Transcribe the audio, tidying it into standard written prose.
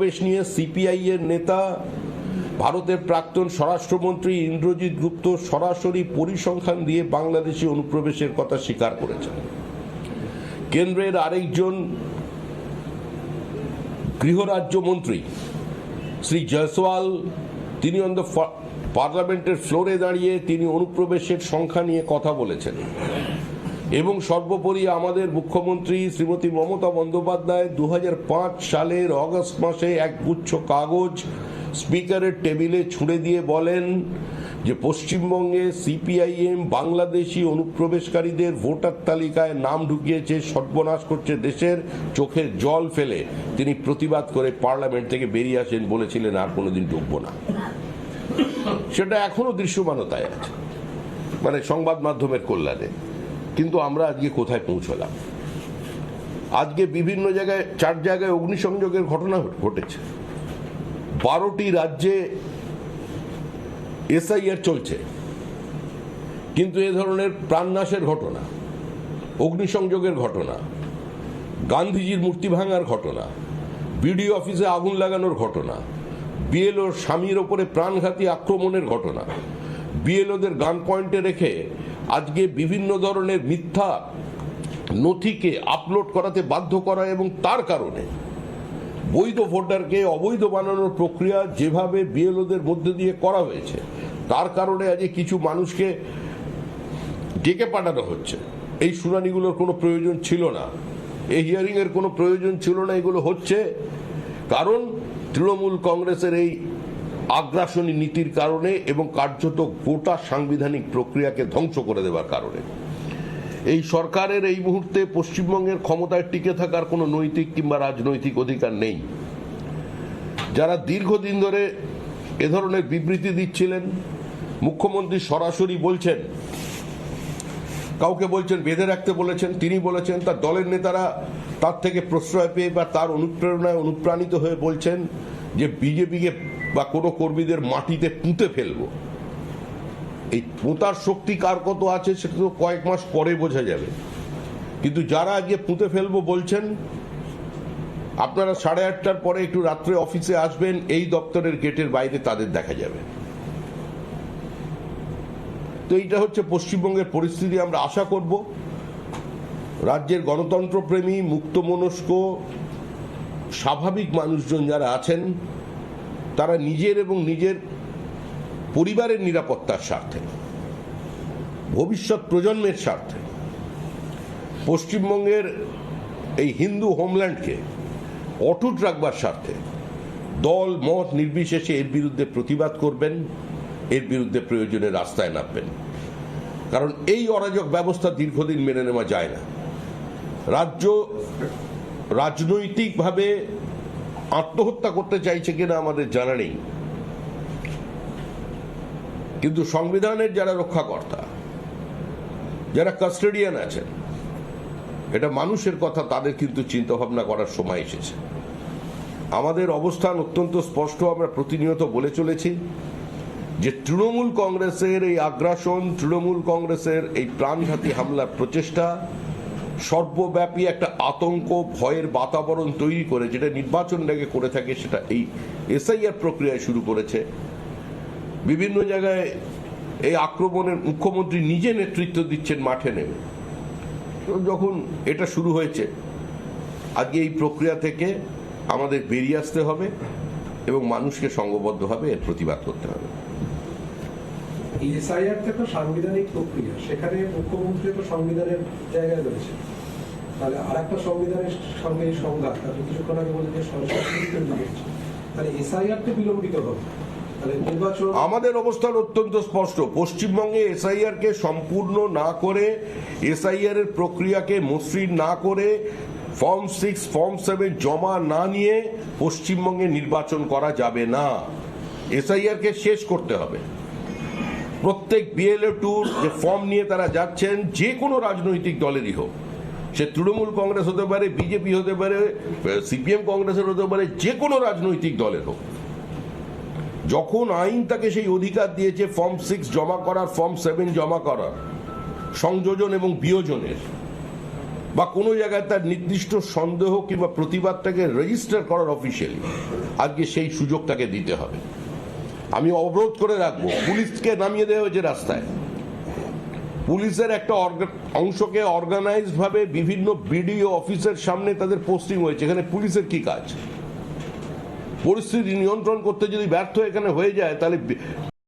বেশ নিয়ে সিপিআই এর নেতা ভারতের প্রাক্তন স্বরাষ্ট্রমন্ত্রী ইন্দ্রজিৎ গুপ্ত সরাসরি পরিসংখ্যান দিয়ে বাংলাদেশি অনুপ্রবেশের কথা স্বীকার করেছেন। কেন্দ্রের আরেকজন গৃহরাজ্যমন্ত্রী শ্রী জয়সওয়াল তিনি অন দ্য পার্লামেন্টের ফ্লোরে দাঁড়িয়ে তিনি অনুপ্রবেশের সংখ্যা নিয়ে কথা বলেছেন এবং সর্বোপরি আমাদের মুখ্যমন্ত্রী শ্রীমতী মমতা বন্দ্যোপাধ্যায় 2005 সালের অগস্ট মাসে এক গুচ্ছ কাগজ স্পিকারের টেবিলে ছুঁড়ে দিয়ে বলেন যে পশ্চিমবঙ্গে সিপিআইএম বাংলাদেশি অনুপ্রবেশকারীদের ভোটার তালিকায় নাম ঢুকিয়েছে, সর্বনাশ করছে দেশের, চোখের জল ফেলে তিনি প্রতিবাদ করে পার্লামেন্ট থেকে বেরিয়ে আসেন, বলেছিলেন আর কোনোদিন ঢুকবো না। সেটা এখনো দৃশ্যমানতায় আছে, মানে সংবাদ মাধ্যমের কল্যাণে। কিন্তু আমরা আজকে কোথায় পৌঁছলাম? আজকে বিভিন্ন জায়গায় 4 জায়গায় অগ্নিসংযোগের ঘটনা ঘটেছে, 12টি রাজ্যে এসআইআর চলছে, কিন্তু এ ধরনের প্রাণনাশের ঘটনা, অগ্নিসংযোগের ঘটনা, গান্ধীজির মূর্তি ভাঙার ঘটনা, বিডিও অফিসে আগুন লাগানোর ঘটনা, বিএলওর স্বামীর ওপরে প্রাণঘাতী আক্রমণের ঘটনা, বিএলওদের গান পয়েন্টে রেখে আজকে বিভিন্ন ধরনের মিথ্যা নথিকে আপলোড করাতে বাধ্য করা এবং তার কারণে বৈধ ভোটারকে অবৈধ বানানোর প্রক্রিয়া যেভাবে বিএলওদের মধ্যে দিয়ে করা হয়েছে, তার কারণে আজকে কিছু মানুষকে ডেকে পাঠানো হচ্ছে। এই শুনানিগুলোর কোনো প্রয়োজন ছিল না, এই হিয়ারিং এর কোনো প্রয়োজন ছিল না। এগুলো হচ্ছে কারণ তৃণমূল কংগ্রেসের এই আগ্রাসনী নীতির কারণে এবং কার্যত গোটা সাংবিধানিক প্রক্রিয়াকে ধ্বংস করে দেওয়ার কারণে। এই সরকারের এই মুহূর্তে পশ্চিমবঙ্গের ক্ষমতায় টিকে থাকার কোনো নৈতিক কিংবা রাজনৈতিক অধিকার নেই। যারা দীর্ঘদিন ধরে এ ধরনের বিবৃতি দিচ্ছিলেন, মুখ্যমন্ত্রী সরাসরি বলছেন, কাউকে বলছেন বেঁধে রাখতে বলেছেন, তিনি বলেছেন, তার দলের নেতারা তার থেকে প্রশ্রয় পেয়ে বা তার অনুপ্রেরণায় অনুপ্রাণিত হয়ে বলছেন যে বিজেপিকে বা কোনো কর্মীদের মাটিতে পুঁতে ফেলবো। এই পুঁতার শক্তি কার কত আছে সেটা তো কয়েক মাস পরে বোঝা যাবে, কিন্তু যারা আজকে পুঁতে ফেলবো বলছেন, আপনারা 8:30টার পরে একটু রাত্রে অফিসে আসবেন, এই দপ্তরের গেটের বাইরে তাদের দেখা যাবে। তো এইটা হচ্ছে পশ্চিমবঙ্গের পরিস্থিতি। আমরা আশা করব রাজ্যের গণতন্ত্রপ্রেমী, মুক্তমনস্ক, স্বাভাবিক মানুষজন যারা আছেন তারা নিজের এবং নিজের পরিবারের নিরাপত্তার স্বার্থে, ভবিষ্যৎ প্রজন্মের স্বার্থে, পশ্চিমবঙ্গের এই হিন্দু হোমল্যান্ডকে অটুট রাখবার স্বার্থে দল মত নির্বিশেষে এর বিরুদ্ধে প্রতিবাদ করবেন, এর বিরুদ্ধে প্রয়োজনে রাস্তায় নামবেন। কারণ এই অরাজক ব্যবস্থা দীর্ঘদিন মেনে নেওয়া যায় না। রাজ্য রাজনৈতিকভাবে আত্মহত্যা করতে চাইছে কিনা আমাদের জানা নেই, কিন্তু সংবিধানের যারা রক্ষাকর্তা, যারা কাস্টোডিয়ান আছেন, এটা মানুষের কথা, তাদের কিন্তু চিন্তা ভাবনা করার সময় এসেছে। আমাদের অবস্থান অত্যন্ত স্পষ্ট, আমরা প্রতিনিয়ত বলে চলেছি যে তৃণমূল কংগ্রেসের এই আগ্রাসন, তৃণমূল কংগ্রেসের এই প্রাণঘাতী হামলার প্রচেষ্টা সর্বব্যাপী একটা আতঙ্ক, ভয়ের বাতাবরণ তৈরি করে, যেটা নির্বাচন আগে করে থাকে সেটা এই এসআইআর প্রক্রিয়ায় শুরু করেছে। বিভিন্ন জায়গায় এই আক্রমণের মুখ্যমন্ত্রী নিজে নেতৃত্ব দিচ্ছেন মাঠে নেমে। যখন এটা শুরু হয়েছে, আজকে এই প্রক্রিয়া থেকে আমাদের বেরিয়ে আসতে হবে এবং মানুষকে সংঘবদ্ধভাবে এর প্রতিবাদ করতে হবে। এসআইআর তো সাংবিধানিক প্রক্রিয়া, সেখানে মুখ্যমন্ত্রী তো সংবিধানের জায়গায় রয়েছে, তাহলে আর একটা সংবিধানের সঙ্গে সংঘাত। আপনি কিছুক্ষণ আগে বলেন যে তাহলে এসআইআর তো বিলম্বিত হবে, তাহলে নির্বাচন। আমাদের অবস্থান অত্যন্ত স্পষ্ট। পশ্চিমবঙ্গে এসআইআর কে সম্পূর্ণ না করে, এসআইআর এর প্রক্রিয়াকে মসৃণ না করে, ফর্ম 6 ফর্ম 7 জমা না নিয়ে পশ্চিমবঙ্গে নির্বাচন করা যাবে না। এসআইআর কে শেষ করতে হবে। প্রত্যেক বিএলও টুর যে ফর্ম নিয়ে তারা যাচ্ছেন, যে কোনো রাজনৈতিক দলেরই হোক, সে তৃণমূল কংগ্রেস হতে পারে, বিজেপি হতে পারে, সিপিএম কংগ্রেসের হতে পারে, যে কোনো রাজনৈতিক দলের হোক, যখন আইন তাকে সেই অধিকার দিয়েছে ফর্ম 6 জমা করার, ফর্ম 7 জমা করার, সংযোজন এবং বিয়োজনের, বা কোনো জায়গায় তার নির্দিষ্ট সন্দেহ কিংবা প্রতিবাদটাকে রেজিস্টার করার অফিসিয়ালি, আজকে সেই সুযোগ তাকে দিতে হবে। আমি অবরোধ করে রাখবো, পুলিশকে নামিয়ে দেওয়া হয়েছে রাস্তায়, পুলিশের একটা অংশকে অর্গানাইজড ভাবে বিভিন্ন বিডিও অফিসের সামনে তাদের পোস্টিং হয়েছে। এখানে পুলিশের কি কাজ? পরিস্থিতি নিয়ন্ত্রণ করতে যদি ব্যর্থ এখানে হয়ে যায়, তাহলে